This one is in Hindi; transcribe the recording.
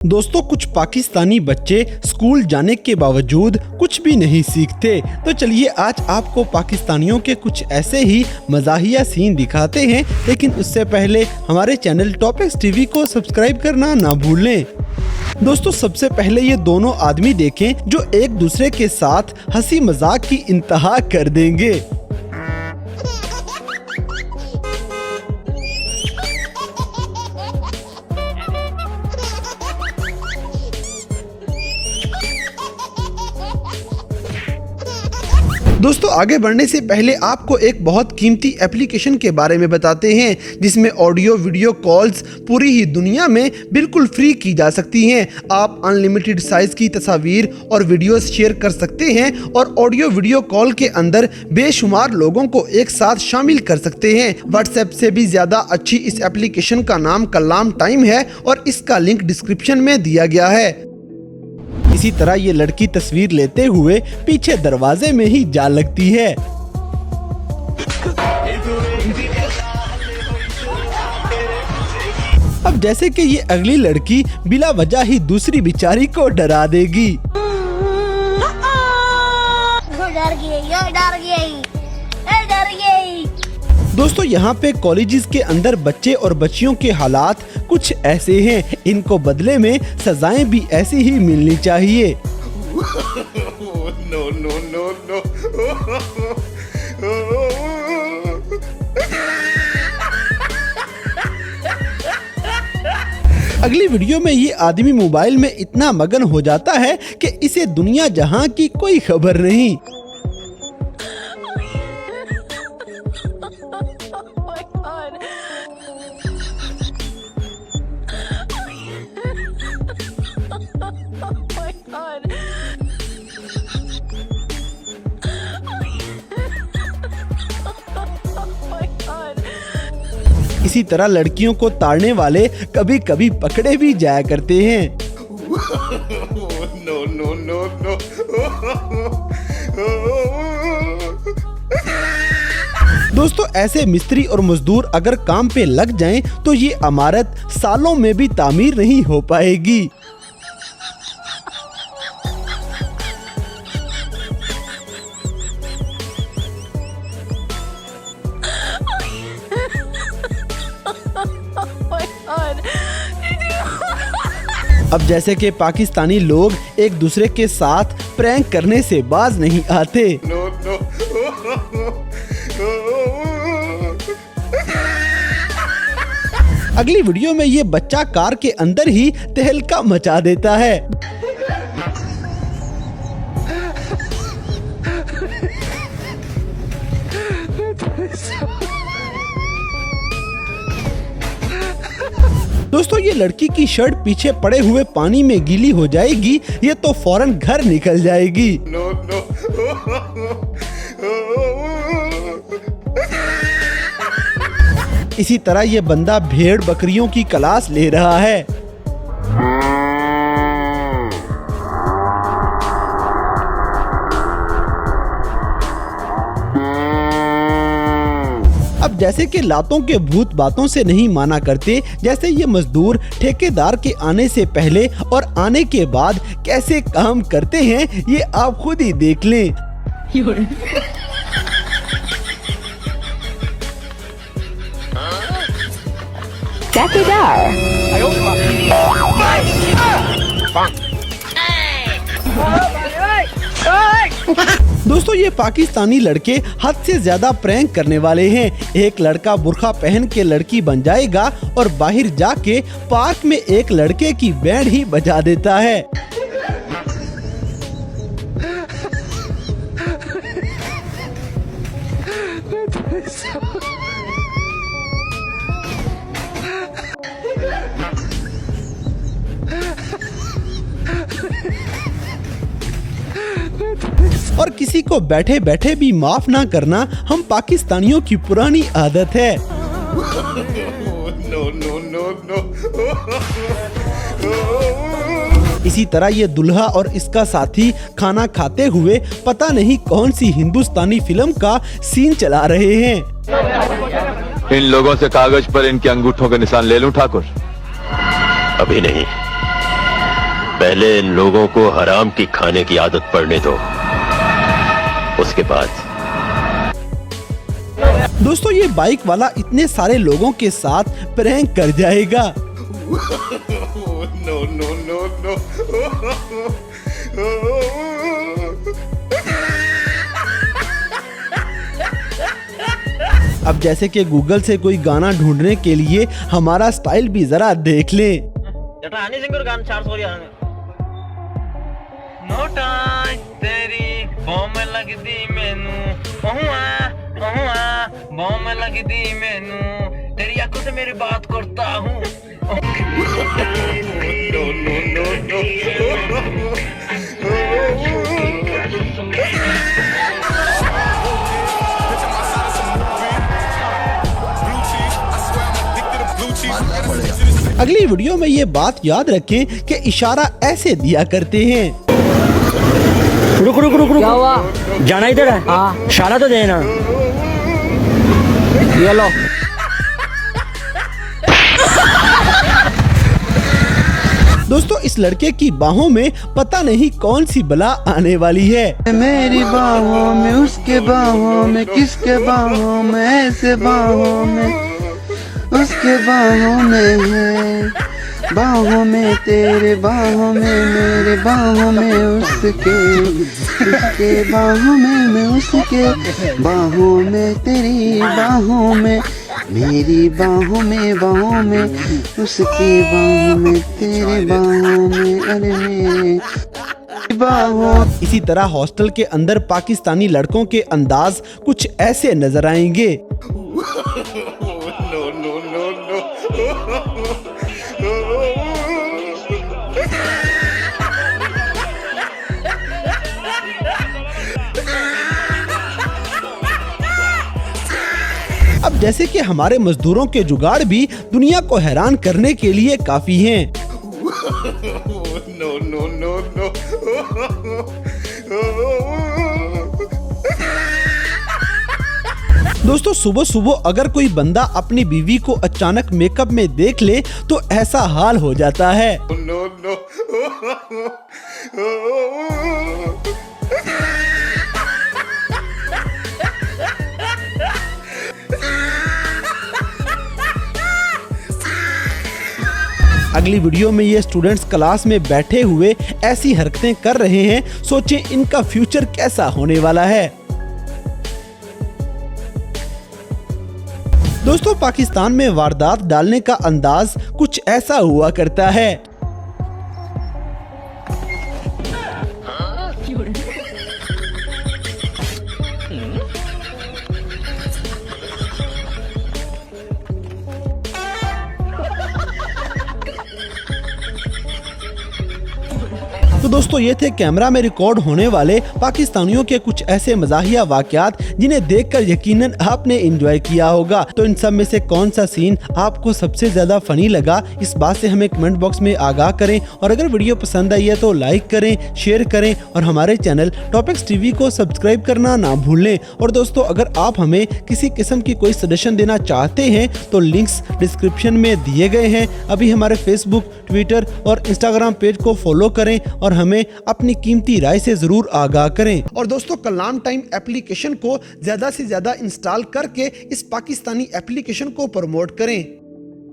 दोस्तों, कुछ पाकिस्तानी बच्चे स्कूल जाने के बावजूद कुछ भी नहीं सीखते। तो चलिए आज आपको पाकिस्तानियों के कुछ ऐसे ही मज़ाहिया सीन दिखाते हैं, लेकिन उससे पहले हमारे चैनल टॉप एक्स टीवी को सब्सक्राइब करना ना भूलें। दोस्तों, सबसे पहले ये दोनों आदमी देखें जो एक दूसरे के साथ हंसी मजाक की इंतहा कर देंगे। दोस्तों, आगे बढ़ने से पहले आपको एक बहुत कीमती एप्लीकेशन के बारे में बताते हैं, जिसमें ऑडियो वीडियो कॉल्स पूरी ही दुनिया में बिल्कुल फ्री की जा सकती हैं। आप अनलिमिटेड साइज की तस्वीर और वीडियोस शेयर कर सकते हैं और ऑडियो वीडियो कॉल के अंदर बेशुमार लोगों को एक साथ शामिल कर सकते हैं। व्हाट्सएप से भी ज़्यादा अच्छी इस एप्लीकेशन का नाम कलाम टाइम है और इसका लिंक डिस्क्रिप्शन में दिया गया है। इसी तरह ये लड़की तस्वीर लेते हुए पीछे दरवाजे में ही जा लगती है। अब जैसे कि ये अगली लड़की बिला वजह ही दूसरी बेचारी को डरा देगी। दोस्तों, यहाँ पे कॉलेजेस के अंदर बच्चे और बच्चियों के हालात कुछ ऐसे हैं। इनको बदले में सजाएं भी ऐसी ही मिलनी चाहिए। No, no, no, no. अगली वीडियो में ये आदमी मोबाइल में इतना मगन हो जाता है कि इसे दुनिया जहां की कोई खबर नहीं। इसी तरह लड़कियों को ताड़ने वाले कभी कभी पकड़े भी जाया करते हैं। No, no, no, no. दोस्तों, ऐसे मिस्त्री और मजदूर अगर काम पे लग जाएं तो ये इमारत सालों में भी तामीर नहीं हो पाएगी। अब जैसे कि पाकिस्तानी लोग एक दूसरे के साथ प्रैंक करने से बाज नहीं आते। No, no. अगली वीडियो में ये बच्चा कार के अंदर ही तहलका मचा देता है। दोस्तों, ये लड़की की शर्ट पीछे पड़े हुए पानी में गीली हो जाएगी, ये तो फौरन घर निकल जाएगी। No, no. इसी तरह ये बंदा भेड़ बकरियों की क्लास ले रहा है। अब जैसे कि लातों के भूत बातों से नहीं माना करते, जैसे ये मजदूर ठेकेदार के आने से पहले और आने के बाद कैसे काम करते हैं, ये आप खुद ही देख लें। दोस्तों, ये पाकिस्तानी लड़के हद से ज्यादा प्रैंक करने वाले हैं। एक लड़का बुर्खा पहन के लड़की बन जाएगा और बाहर जाके पार्क में एक लड़के की बैंड ही बजा देता है। और किसी को बैठे बैठे भी माफ ना करना हम पाकिस्तानियों की पुरानी आदत है। No, no, no, no. इसी तरह ये दुल्हा और इसका साथी खाना खाते हुए पता नहीं कौन सी हिंदुस्तानी फिल्म का सीन चला रहे हैं। इन लोगों से कागज पर इनके अंगूठों के निशान ले लूं ठाकुर? अभी नहीं, पहले इन लोगों को हराम की खाने की आदत पड़ने दो, उसके बाद। दोस्तों ये बाइक वाला इतने सारे लोगों के साथ प्रैंक कर जाएगा। No, no, no, no. अब जैसे कि गूगल से कोई गाना ढूंढने के लिए हमारा स्टाइल भी जरा देख लें। तेरी बॉम्ब लगदी मैनू बॉम्ब लगदी मैनू तेरी आंखों से मेरी बात करता हूँ। No, no, no, no. अगली वीडियो में ये बात याद रखें कि इशारा ऐसे दिया करते हैं। रुक रुक रुक रुक, क्या हुआ? जाना इधर है? हाँ, इशारा तो देना। ये लो। दोस्तों इस लड़के की बाहों में पता नहीं कौन सी बला आने वाली है। मेरी बाहों में, उसके बाहों में, किसके बाहों में, ऐसे बाहों में, उसके बाहों में है, बाहों में तेरे, बाहों में मेरे, बाहों में उसके, उसके बाहों में मैं, उसके बाहों में तेरी, बाहों में मेरी, बाहों में उसके बाहों में तेरे, बाहों में अरे मेरे बाहों। इसी तरह हॉस्टल के अंदर पाकिस्तानी लड़कों के अंदाज कुछ ऐसे नजर आएंगे। No, no, no, no. अब जैसे कि हमारे मजदूरों के जुगाड़ भी दुनिया को हैरान करने के लिए काफी हैं। No, no, no, no. दोस्तों सुबह सुबह अगर कोई बंदा अपनी बीवी को अचानक मेकअप में देख ले तो ऐसा हाल हो जाता है। No, no. अगली वीडियो में ये स्टूडेंट्स क्लास में बैठे हुए ऐसी हरकतें कर रहे हैं, सोचें इनका फ्यूचर कैसा होने वाला है। दोस्तों पाकिस्तान में वारदात डालने का अंदाज कुछ ऐसा हुआ करता है। तो दोस्तों ये थे कैमरा में रिकॉर्ड होने वाले पाकिस्तानियों के कुछ ऐसे मजाहिया वाकयात जिन्हें देखकर यकीनन आपने एंजॉय किया होगा। तो इन सब में से कौन सा सीन आपको सबसे ज्यादा फनी लगा, इस बात से हमें कमेंट बॉक्स में आगाह करें। और अगर वीडियो पसंद आई है तो लाइक करें, शेयर करें और हमारे चैनल टॉपिक्स टीवी को सब्सक्राइब करना ना भूलें। और दोस्तों अगर आप हमें किसी किस्म की कोई सजेशन देना चाहते हैं तो लिंक्स डिस्क्रिप्शन में दिए गए हैं। अभी हमारे फेसबुक, ट्विटर और इंस्टाग्राम पेज को फॉलो करें और हमें अपनी कीमती राय से जरूर आगाह करें। और दोस्तों कलाम टाइम एप्लीकेशन को ज्यादा से ज्यादा इंस्टॉल करके इस पाकिस्तानी एप्लीकेशन को प्रमोट करें।